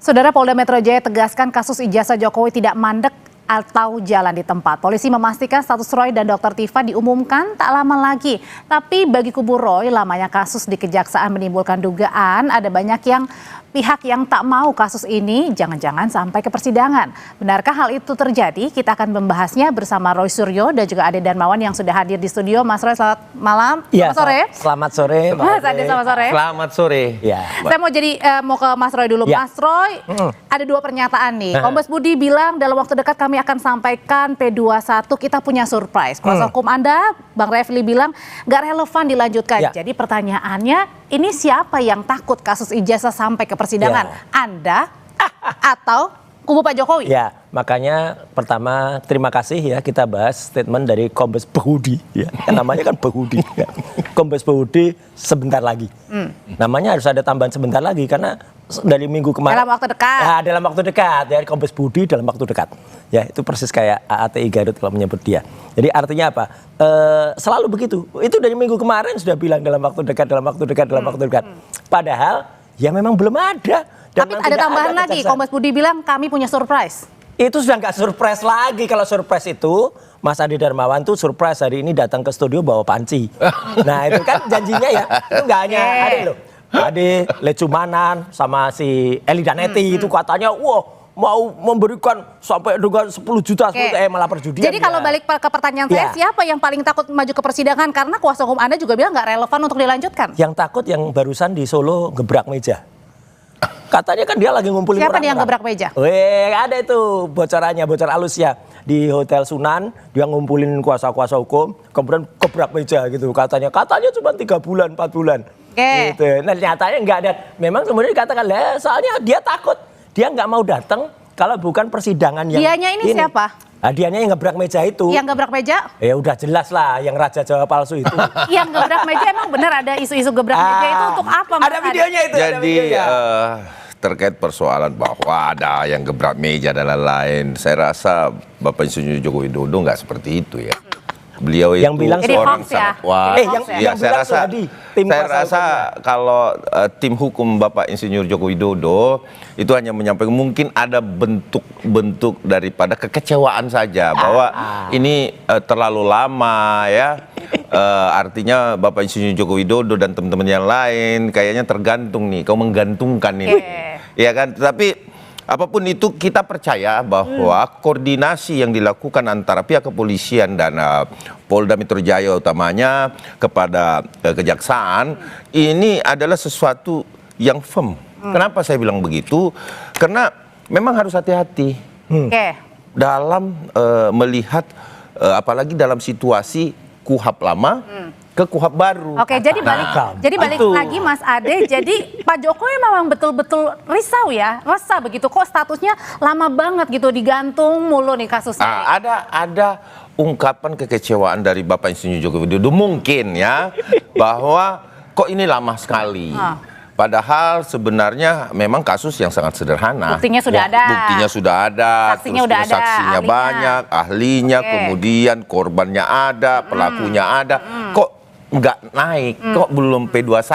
Saudara, Polda Metro Jaya tegaskan kasus ijazah Jokowi tidak mandek atau jalan di tempat. Polisi memastikan status Roy dan Dr. Tifa diumumkan tak lama lagi. Tapi bagi kubu Roy, lamanya kasus di Kejaksaan menimbulkan dugaan ada banyak pihak yang tak mau kasus ini jangan-jangan sampai ke persidangan. Benarkah hal itu terjadi? Kita akan membahasnya bersama Roy Suryo dan juga Ade Darmawan yang sudah hadir di studio. Mas Roy, selamat malam. Ya, selamat sore. Selamat sore. Mas Ade, selamat sore. Selamat sore. Ya. Saya mau ke Mas Roy dulu. Ya. Mas Roy, ada dua pernyataan nih. Kombes Budi bilang dalam waktu dekat kami akan sampaikan P21, kita punya surprise. Kuasa hukum Anda, Bang Refli bilang nggak relevan dilanjutkan. Ya. Jadi pertanyaannya, ini siapa yang takut kasus ijazah sampai ke persidangan? Ya. Anda atau kubu Pak Jokowi? Ya, makanya pertama terima kasih ya kita bahas statement dari Kombes Budi ya. Namanya kan Budi ya. Kombes Budi sebentar lagi. Namanya harus ada tambahan sebentar lagi karena dari minggu kemarin. Dalam waktu dekat. Ya, dalam waktu dekat. Dari Kombes Budi dalam waktu dekat. Ya, itu persis kayak AATI Garut kalau menyebut dia. Jadi artinya apa? Selalu begitu. Itu dari minggu kemarin sudah bilang dalam waktu dekat, dalam waktu dekat, dalam waktu dekat. Padahal ya memang belum ada. Tapi ada tambahan lagi, Kombes Budi bilang kami punya surprise. Itu sudah nggak surprise lagi. Kalau surprise itu, Mas Ade Darmawan tuh surprise hari ini datang ke studio bawa panci. Nah itu kan janjinya ya, itu nggak hanya Ade loh. Ade, Lecumanan, sama si Eli Daneti itu katanya, wah mau memberikan sampai dengan 10 juta, malah perjudian. Jadi kalau balik ke pertanyaan saya, siapa yang paling takut maju ke persidangan? Karena kuasa hukum Anda juga bilang nggak relevan untuk dilanjutkan. Yang takut yang barusan di Solo gebrak meja. Katanya kan dia lagi ngumpulin siapa orang. Siapa yang gebrak meja? Ada itu bocorannya, bocor halus ya. Di Hotel Sunan, dia ngumpulin kuasa-kuasa hukum, kemudian gebrak meja gitu. Katanya cuma 3 bulan, 4 bulan. Gitu. Nah nyatanya nggak ada. Memang kemudian dikatakan, soalnya dia takut. Dia nggak mau datang kalau bukan persidangan yang Dianya ini siapa? Nah, dianya yang gebrak meja itu. Yang gebrak meja? Ya udah jelas lah, yang Raja Jawa palsu itu. Yang gebrak meja emang benar ada isu-isu gebrak meja itu untuk apa? Ada videonya itu. Jadi terkait persoalan bahwa ada yang gebrak meja dan lain-lain, saya rasa Bapak Insinyur Joko Widodo nggak seperti itu ya. Beliau yang itu bilang orang sangat wah. Saya rasa kalau tim hukum Bapak Insinyur Joko Widodo itu hanya menyampaikan mungkin ada bentuk-bentuk daripada kekecewaan saja bahwa ini terlalu lama ya. Artinya Bapak Insinyur Joko Widodo dan teman-teman yang lain kayaknya tergantung nih, kau menggantungkan ini. Ya kan, tapi apapun itu kita percaya bahwa koordinasi yang dilakukan antara pihak kepolisian dan Polda Metro Jaya utamanya kepada kejaksaan ini adalah sesuatu yang firm. Kenapa saya bilang begitu? Karena memang harus hati-hati dalam melihat apalagi dalam situasi KUHP lama ke KUHP baru. Jadi balik lagi Mas Ade, jadi Pak Jokowi memang betul-betul risau ya, resah begitu kok statusnya lama banget gitu digantung mulu nih kasusnya. Ada ungkapan kekecewaan dari Bapak Insinyur Joko Widodo mungkin ya bahwa kok ini lama sekali. Padahal sebenarnya memang kasus yang sangat sederhana. Buktinya sudah ada. Buktinya sudah ada. Saksinya udah ada. Saksinya banyak, ahlinya, kemudian korbannya ada, pelakunya ada. Kok nggak naik? Kok belum P21?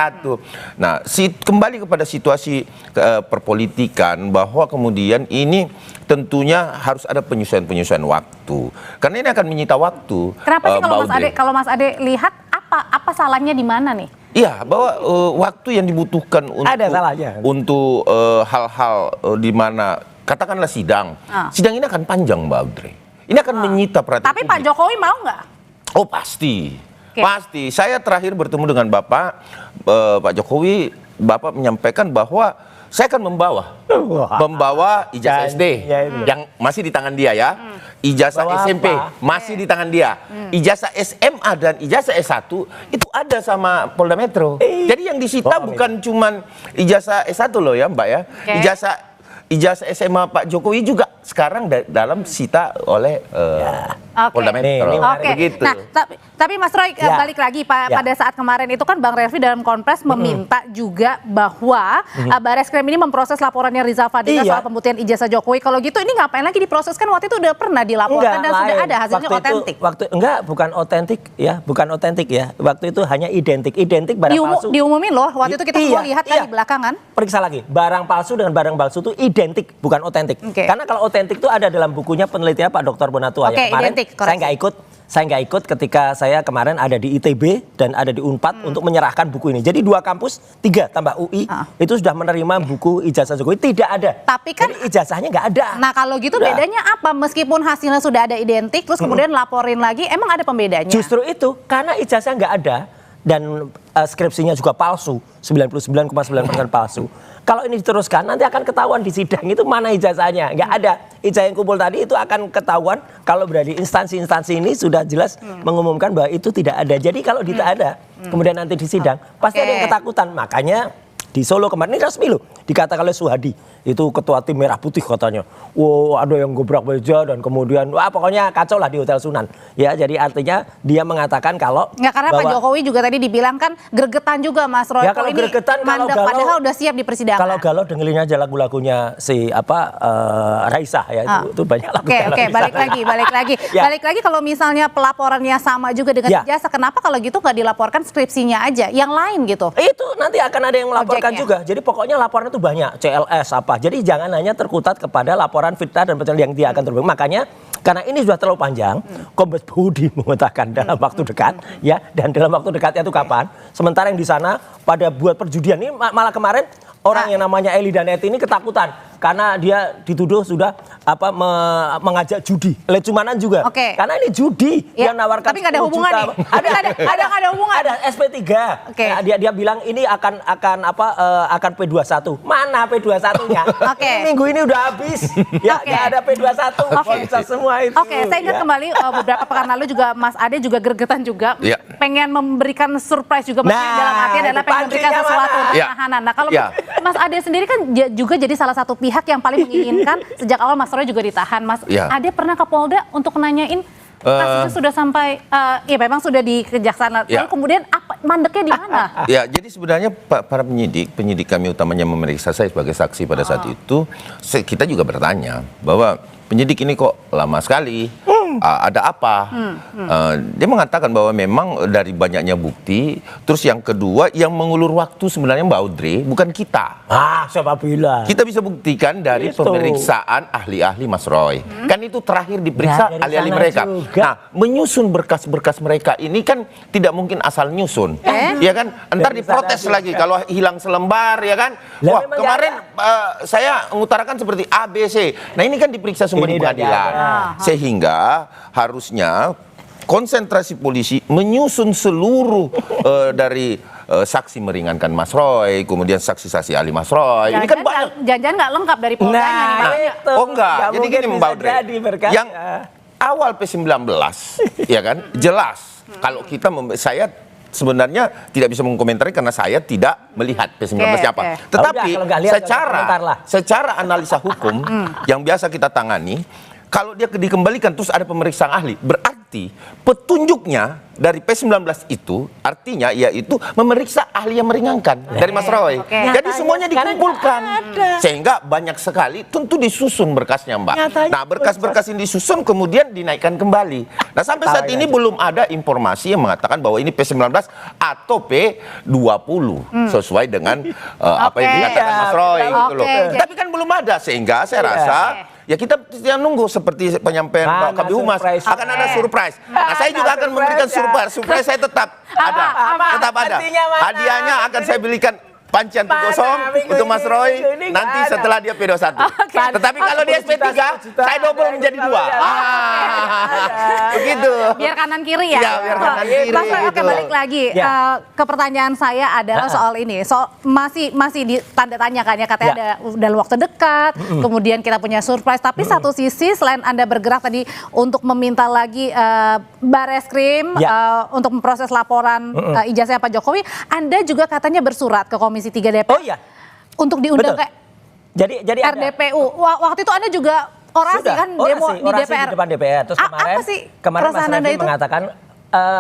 Nah, kembali kepada situasi perpolitikan bahwa kemudian ini tentunya harus ada penyesuaian waktu. Karena ini akan menyita waktu. Kenapa sih kalau Mas Ade lihat apa salahnya di mana nih? Iya, bahwa waktu yang dibutuhkan untuk hal-hal di mana katakanlah sidang ini akan panjang, Mbak Audrey. Ini akan menyita perhatian. Tapi publik. Pak Jokowi mau nggak? Oh pasti, pasti. Saya terakhir bertemu dengan Pak Jokowi, Bapak menyampaikan bahwa saya akan membawa ijazah SD yang masih di tangan dia ya. Ijazah SMP masih di tangan dia. Ijazah SMA dan ijazah S1 itu ada sama Polda Metro. Jadi yang disita bukan cuman ijazah S1 loh ya Mbak ya. Ijazah SMA Pak Jokowi juga sekarang dalam sita oleh Polda Metro. Nih, Oke. Begitu. Nah, tapi Mas Roy balik lagi pada saat kemarin itu kan Bang Refli dalam konfres meminta juga bahwa Bareskrim ini memproses laporannya Rizal Fadila soal pembuktian ijazah Jokowi. Kalau gitu ini ngapain lagi diproses, kan waktu itu udah pernah dilaporkan dan sudah ada hasilnya otentik. Bukan otentik ya. Waktu itu hanya identik barang palsu. Diumumin loh. Waktu itu kita semua lihat kan di belakangan. Periksa lagi. Barang palsu dengan barang palsu itu identik, bukan otentik. Karena kalau otentik itu ada dalam bukunya penelitian Pak Dr. Bonatua yang kemarin. Saya nggak ikut ketika saya kemarin ada di ITB dan ada di Unpad untuk menyerahkan buku ini. Jadi 2 kampus, 3 tambah UI itu sudah menerima buku ijazah Jokowi. Tidak ada. Tapi kan jadi ijazahnya nggak ada. Nah kalau gitu bedanya apa? Meskipun hasilnya sudah ada identik, terus kemudian laporin lagi, emang ada pembedanya? Justru itu, karena ijazah nggak ada dan skripsinya juga palsu, 99,9% palsu. Kalau ini diteruskan nanti akan ketahuan di sidang itu mana ijazahnya. Nggak ada. Ijazah yang kumpul tadi itu akan ketahuan kalau berarti instansi-instansi ini sudah jelas mengumumkan bahwa itu tidak ada. Jadi kalau tidak ada, kemudian nanti di sidang pasti ada yang ketakutan. Makanya di Solo kemarin ini resmi loh, dikatakan oleh Suhadi, itu ketua tim Merah Putih katanya. Wow, ada yang gebrak meja dan kemudian pokoknya kacau lah di Hotel Sunan. Ya, jadi artinya dia mengatakan kalau karena Pak Jokowi juga tadi dibilang kan gregetan juga Mas Roy. Ya kalau gregetan, kalau galau, padahal udah siap di persidangan. Kalau galau dengerin aja lagu-lagunya si Raisa ya, itu banyak lagu. Oke, balik lagi. Balik lagi kalau misalnya pelaporannya sama juga dengan ijazah, kenapa kalau gitu nggak dilaporkan skripsinya aja, yang lain gitu? Itu nanti akan ada yang melaporkan juga. Jadi pokoknya laporan itu banyak, CLS apa. Jadi jangan hanya terkutat kepada laporan fitnah dan betul yang dia akan terbang. Makanya karena ini sudah terlalu panjang, Kombes Budi mengatakan dalam waktu dekat, ya, dan dalam waktu dekatnya itu kapan? Sementara yang di sana pada buat perjudian ini malah kemarin orang yang namanya Eli Daneti ini ketakutan karena dia dituduh sudah mengajak judi, lecumanan juga. Karena ini judi yang nawarkan. Tapi nggak ada hubungan nih. Ada hubungan. Ada SP3. Ya, dia bilang ini akan P21. Mana P21-nya? Minggu ini udah habis. Ya, nggak ada P21. Bisa semua itu. Saya ingat kembali beberapa pekan lalu juga Mas Ade juga gregetan juga. Pengen memberikan surprise juga, maksudnya dalam artian adalah pengen memberikan sesuatu untuk tahanan. Nah, kalau Mas Ade sendiri kan juga jadi salah satu pihak yang paling menginginkan sejak awal Mas Roy juga ditahan. Mas Ade pernah ke Polda untuk nanyain kasusnya sudah sampai ya memang sudah di kejaksaan. Lalu kemudian apa mandeknya di mana? Ya, jadi sebenarnya para penyidik kami utamanya memeriksa saya sebagai saksi pada saat itu, kita juga bertanya bahwa penyidik ini kok lama sekali. Ada apa? Dia mengatakan bahwa memang dari banyaknya bukti. Terus yang kedua, yang mengulur waktu sebenarnya Mbak Audrey, bukan kita. Siapa bilang? Kita bisa buktikan dari pemeriksaan ahli-ahli Mas Roy. Kan itu terakhir diperiksa ahli-ahli mereka. Nah, menyusun berkas-berkas mereka ini kan tidak mungkin asal nyusun. Ya kan? Ntar diprotes lagi kalau hilang selembar, ya kan? Wah, kemarin saya mengutarakan seperti A, B, C. Nah, ini kan diperiksa semua di pengadilan. Sehingga harusnya konsentrasi polisi menyusun seluruh dari saksi meringankan Mas Roy, kemudian saksi-saksi ahli Mas Roy. Ini kan jangan-jangan nggak lengkap dari Poldanya nih. Enggak. Jadi gini Mbak Audrey. Yang awal P19 ya kan jelas kalau saya sebenarnya tidak bisa mengkomentari karena saya tidak melihat P19 apa. Tetapi secara analisa hukum yang biasa kita tangani, kalau dia dikembalikan terus ada pemeriksaan ahli, berarti petunjuknya dari P19 itu artinya yaitu memeriksa ahli yang meringankan dari Mas Roy. Jadi semuanya dikumpulkan. Sehingga banyak sekali tentu disusun berkasnya, Mbak. Nah, berkas-berkas ini disusun kemudian dinaikkan kembali. Nah, sampai saat ini belum ada informasi yang mengatakan bahwa ini P19 atau P20 sesuai dengan apa yang dikatakan Mas Roy gitu loh. Tapi kan belum ada, sehingga saya rasa ya kita nunggu seperti penyampaian Pak Kabid Humas akan ada surprise. Nah, saya juga akan memberikan surprise saya tetap ada. Hadiahnya akan saya belikan panci anti gosong untuk Mas Roy nanti setelah dia P21. Tetapi kalau dia SP3, saya double menjadi 2. Begitu. Biar kanan kiri ya. Iya, biar kanan kiri. Mas Roy, balik lagi. Ke pertanyaan saya adalah soal ini. Masih di tanda tanya kan ya, katanya ada dalam waktu dekat, kemudian kita punya surprise. Tapi satu sisi selain Anda bergerak tadi untuk meminta lagi Bareskrim untuk memproses laporan ijazah Pak Jokowi, Anda juga katanya bersurat ke Komisi 3 DPR untuk diundang ke jadi RDPU. Waktu itu Anda juga orasi Sudah, kan demo di orasi DPR. di depan DPR. Terus kemarin, apa sih kemarin Mas perasaan Anda Refli itu? mengatakan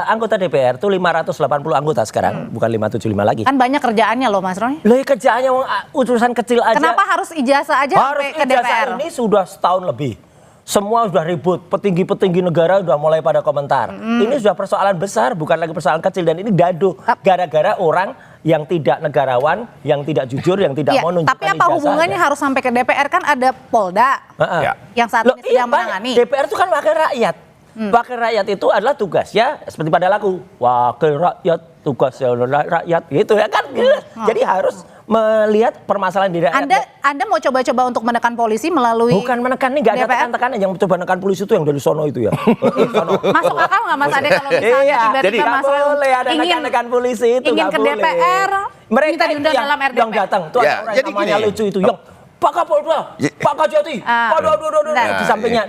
anggota DPR itu 580 anggota sekarang, bukan 575 lagi. Kan banyak kerjaannya loh Mas Roy. Loh, kerjaannya urusan kecil aja. Kenapa harus ijazah aja Harus sampai ke ijazah DPR? ini sudah setahun lebih. Semua sudah ribut, petinggi-petinggi negara sudah mulai pada komentar. Ini sudah persoalan besar, bukan lagi persoalan kecil. Dan ini gaduh, gara-gara orang yang tidak negarawan, yang tidak jujur, yang tidak mau nunjukkan tapi apa hubungannya harus sampai ke DPR? Kan ada Polda yang saat ini sedang menangani. DPR itu kan wakil rakyat. Wakil rakyat itu adalah tugasnya seperti pada lagu, wakil rakyat tugasnya rakyat gitu ya kan. Jadi harus melihat permasalahan di rakyat. Anda mau coba-coba untuk menekan polisi melalui bukan menekan, nih nggak ada tekan-tekanan. Yang coba menekan polisi itu yang dari sono itu ya. Masuk akal nggak Mas Ade kalau misalnya tiba-tiba Mas Roy ingin menekan polisi itu ingin ke DPR, minta diundang dalam RDP. yang datang tuh orang yang namanya lucu itu yang Pak Kapolda, Pak Kajati, aduh,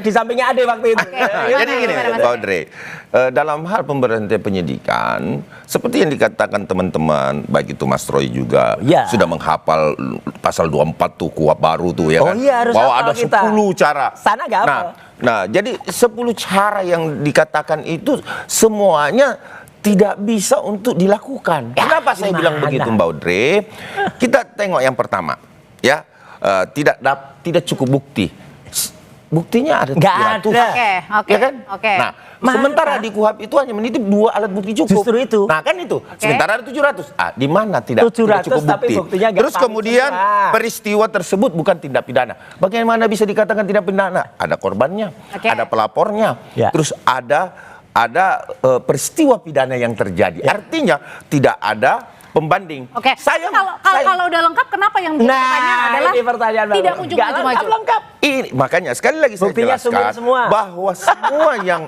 di sampingnya ada waktu itu. Jadi gini, Pak Audrey, dalam hal pemberhentian penyidikan, seperti yang dikatakan teman-teman, baik itu Mas Roy juga sudah menghafal pasal 24 tuh kuhap baru tuh ya kan, bahwa ada 10 cara. Sana nggak apa. Nah, jadi 10 cara yang dikatakan itu semuanya tidak bisa untuk dilakukan. Kenapa saya bilang begitu, Mbak Audrey? Kita tengok yang pertama, ya. Tidak cukup bukti. Buktinya ada 300. Oke. Ya kan? Nah, sementara di KUHP itu hanya menitip 2 alat bukti cukup. Justru itu. Nah, kan itu. Sementara ada 700. Di mana tidak cukup tapi bukti. buktinya Terus kemudian peristiwa tersebut bukan tindak pidana. Bagaimana bisa dikatakan tindak pidana? Ada korbannya, ada pelapornya. Terus ada peristiwa pidana yang terjadi. Artinya tidak ada pembanding. Kalau udah lengkap, kenapa yang menjadi pertanyaan adalah tidak kunjung maju-maju? Lengkap. Ini makanya sekali lagi saya jelaskan bahwa semua yang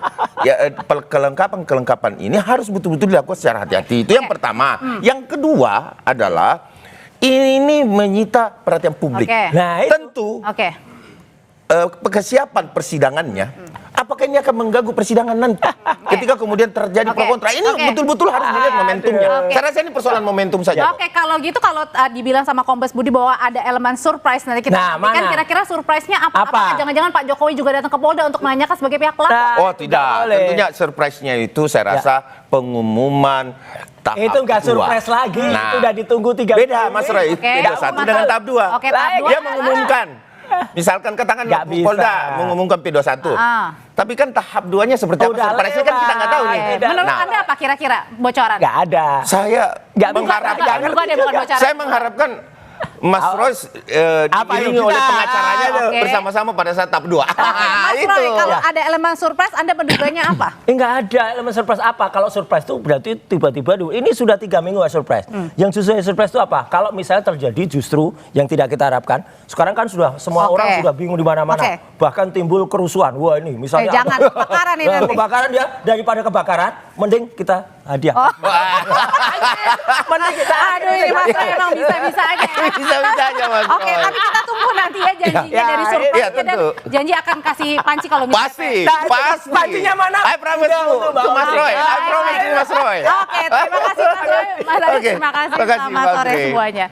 kelengkapan ini harus betul-betul dilakukan secara hati-hati. Itu yang pertama. Yang kedua adalah ini menyita perhatian publik. Nah, tentu kesiapan persidangannya. Apakah ini akan mengganggu persidangan nanti? Ketika kemudian terjadi pro kontra, ini betul-betul harus melihat momentumnya. Saya rasa ini persoalan momentum saja. Kalau gitu, kalau dibilang sama Kombes Budi bahwa ada elemen surprise, nanti kita nantikan kira-kira surprise-nya apa? Apakah jangan-jangan Pak Jokowi juga datang ke Polda untuk menanyakan sebagai pihak pelapor? Oh tidak, tentunya surprise-nya itu saya rasa pengumuman tahap itu nggak surprise lagi, itu udah ditunggu 3 minggu. Beda Mas Roy, beda satu dengan tahap 2. Dia mengumumkan. Misalkan katakan Polda mengumumkan P21. Tapi kan tahap 2-nya seperti apa? Surprise-nya kan kita nggak tahu nih. Menurut Anda apa kira-kira bocoran? Nggak ada. Saya mengharapkan Mas Roy diiringi oleh pengacaranya bersama-sama pada saat tahap 2. Mas Roy, kalau ada elemen surprise, Anda penduganya apa? Enggak ada elemen surprise apa. Kalau surprise itu berarti tiba-tiba ini sudah 3 minggu nggak surprise. Yang justru surprise itu apa? Kalau misalnya terjadi justru yang tidak kita harapkan. Sekarang kan sudah semua orang sudah bingung di mana-mana. Bahkan timbul kerusuhan. Wah ini misalnya jangan kebakaran ini nanti. Kebakaran dia daripada kebakaran, mending kita hadiah. Mending kita ini Mas Roy emang bisa-bisa aja. Bisa-bisa aja Mas Roy. Tapi kita tunggu nanti ya janjinya dari surprise dan janji akan kasih panci kalau misalnya. Pasti. Pancinya mana? I promise to Mas Roy. I promise to Mas Roy. Terima kasih Mas Roy. Mas Ade, terima kasih sama sore semuanya.